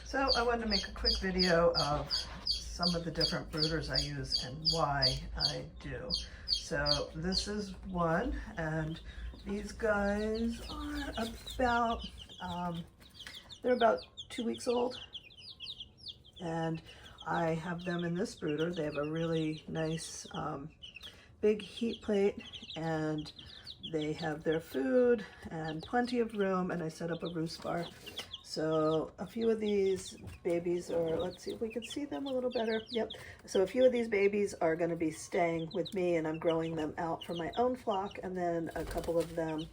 So I wanted to make a quick video of some of the different brooders I use and why I do. So this is one, and these guys are about, they're about 2 weeks old, and I have them in this brooder. They have a really nice big heat plate, and they have their food and plenty of room, and I set up a roost bar. So a few of these babies are, let's see if we can see them a little better. Yep. So a few of these babies are going to be staying with me, and I'm growing them out for my own flock. And then a couple of them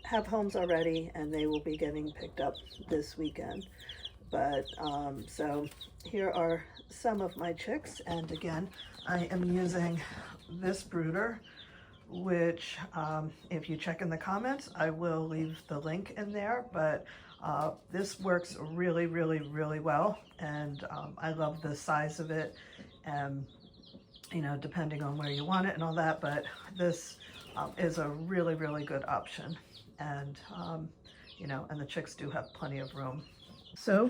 have homes already, and they will be getting picked up this weekend. But so here are some of my chicks. And again, I am using this brooder, which if you check in the comments, I will leave the link in there, but this works really well, and I love the size of it, and you know, depending on where you want it and all that, but this is a really good option, and you know, and the chicks do have plenty of room. So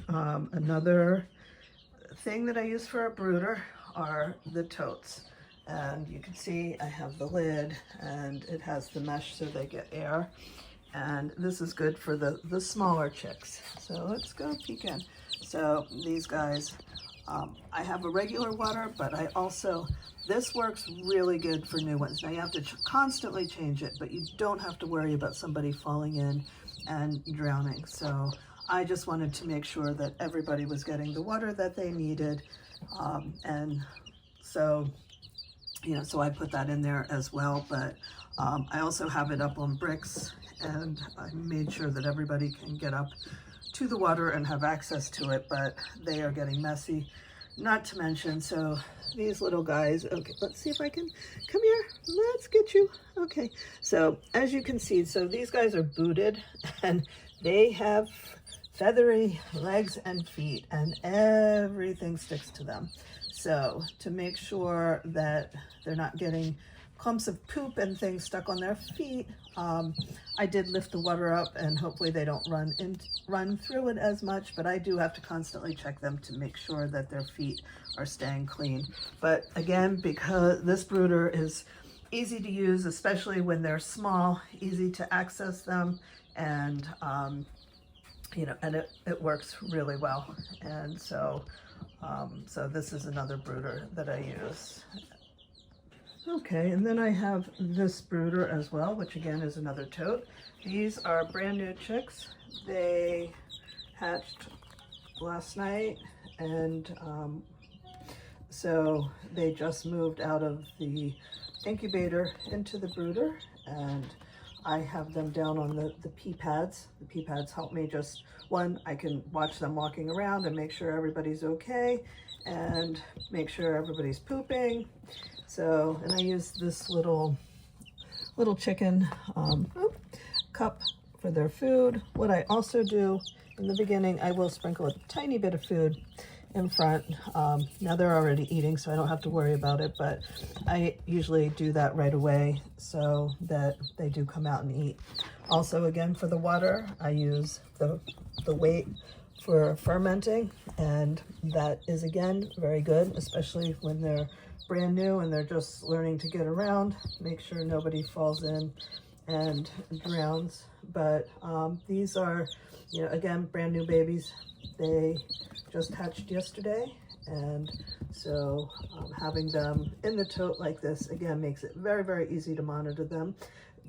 another thing that I use for a brooder are the totes. And you can see I have the lid, and it has the mesh so they get air. And this is good for the smaller chicks. So let's go peek in. So these guys, I have a regular water, but I also, this works really good for new ones. Now you have to constantly change it, but you don't have to worry about somebody falling in and drowning. So I just wanted to make sure that everybody was getting the water that they needed. And so, you know, so I put that in there as well, but I also have it up on bricks, and I made sure that everybody can get up to the water and have access to it, but they are getting messy, not to mention, so these little guys, okay, let's see if I can, come here, let's get you, okay. So as you can see, so these guys are booted, and they have feathery legs and feet, and everything sticks to them. So to make sure that they're not getting clumps of poop and things stuck on their feet, I did lift the water up, and hopefully they don't run through it as much, but I do have to constantly check them to make sure that their feet are staying clean. But again, because this brooder is easy to use, especially when they're small, easy to access them, and you know, and it works really well. And so so this is another brooder that I use. Okay, and then I have this brooder as well, which again is another tote. These are brand new chicks. They hatched last night, and so they just moved out of the incubator into the brooder, and I have them down on the pee pads. The pee pads help me just, one, I can watch them walking around and make sure everybody's okay, and make sure everybody's pooping. So, and I use this little chicken cup for their food. What I also do in the beginning, I will sprinkle a tiny bit of food in front. Now they're already eating, so I don't have to worry about it, but I usually do that right away so that they do come out and eat. Also, again, for the water, I use the weight for fermenting, and that is, again, very good, especially when they're brand new and they're just learning to get around. Make sure nobody falls in and drowns. But these are, you know, again, brand new babies. They just hatched yesterday, and so having them in the tote like this, again, makes it very easy to monitor them.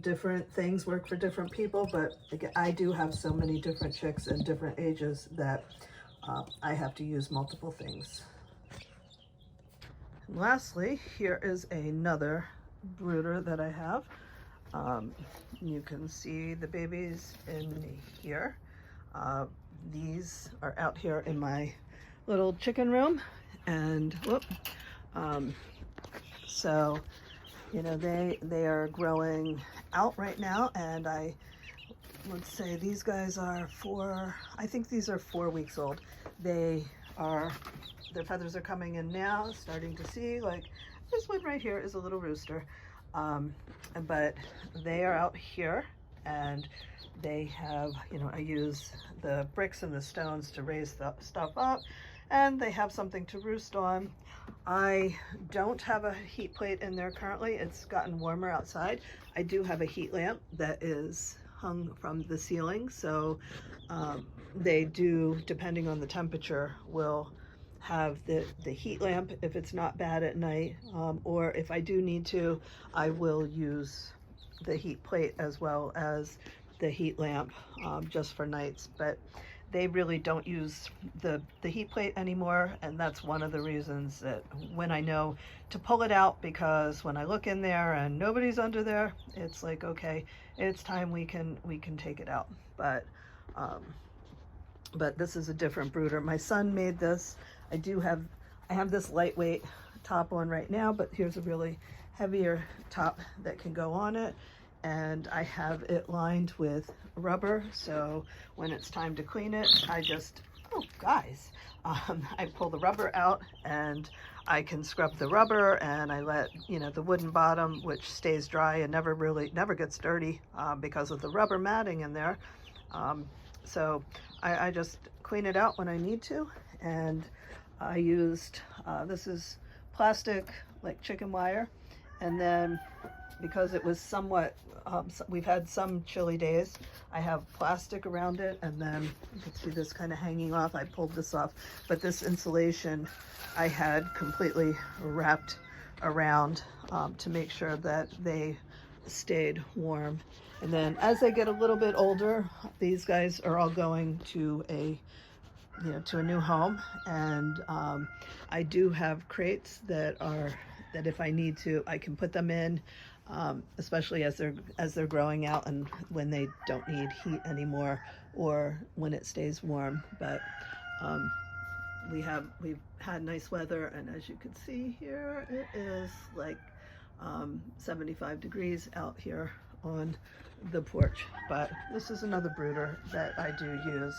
Different things work for different people, but again, I do have so many different chicks and different ages that I have to use multiple things. And lastly, here is another brooder that I have. You can see the babies in here. These are out here in my little chicken room, and whoop, so you know, they are growing out right now, and let's say these guys are I think these are 4 weeks old. Their feathers are coming in now, starting to see, like this one right here is a little rooster, but they are out here, and They have, you know, I use the bricks and the stones to raise the stuff up, and they have something to roost on. I don't have a heat plate in there currently. It's gotten warmer outside. I do have a heat lamp that is hung from the ceiling, so they do, depending on the temperature, will have the heat lamp if it's not bad at night, or if I do need to, I will use the heat plate as well as the heat lamp, just for nights. But they really don't use the heat plate anymore, and that's one of the reasons that when I know to pull it out, because when I look in there and nobody's under there, it's like, okay, it's time we can take it out. But this is a different brooder. My son made this. I have this lightweight top on right now, but here's a really heavier top that can go on it, and I have it lined with rubber, so when it's time to clean it, I just, oh guys, I pull the rubber out and I can scrub the rubber, and I let, you know, the wooden bottom, which stays dry and never gets dirty, because of the rubber matting in there. So I just clean it out when I need to. And I used, this is plastic, like chicken wire, and then because it was somewhat, we've had some chilly days, I have plastic around it, and then you can see this kind of hanging off. I pulled this off, but this insulation I had completely wrapped around, to make sure that they stayed warm. And then as they get a little bit older, these guys are all going to a new home, and I do have crates that if I need to, I can put them in, especially as they're growing out and when they don't need heat anymore, or when it stays warm. But we've had nice weather, and as you can see here, it is like 75 degrees out here on the porch. But this is another brooder that I do use.